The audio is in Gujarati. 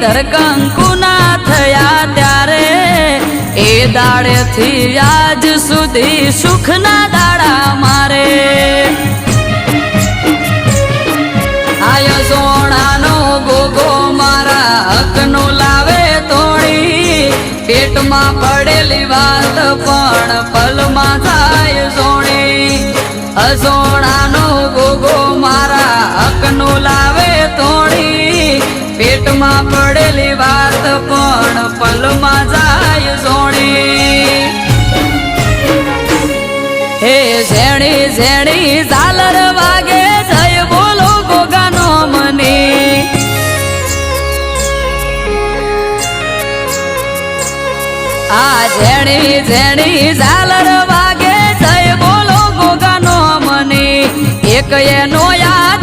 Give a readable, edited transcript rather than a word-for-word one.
ધર કંકુના થયા ત્યારે એ દાડેથી આજ સુધી સુખના દાડા મારે આય સોનાનો ગોગો મારા હકનો લાવે તોડી પેટમાં પડેલી વાત પણ પલમાં થાય સોણી સોનાનો ગોગો મારા હકનો લાવે તોડી પેટમાં પડેલી વાત પણ પલમાં જાય સોણી હે ઝેણી ઝેણી ઝાલર વાગે જય બોલો ગોગાનો મની આ ઝેણી ઝેણી ઝાલર વાગે જય બોલો ગોગાનો મની એક એનો યાર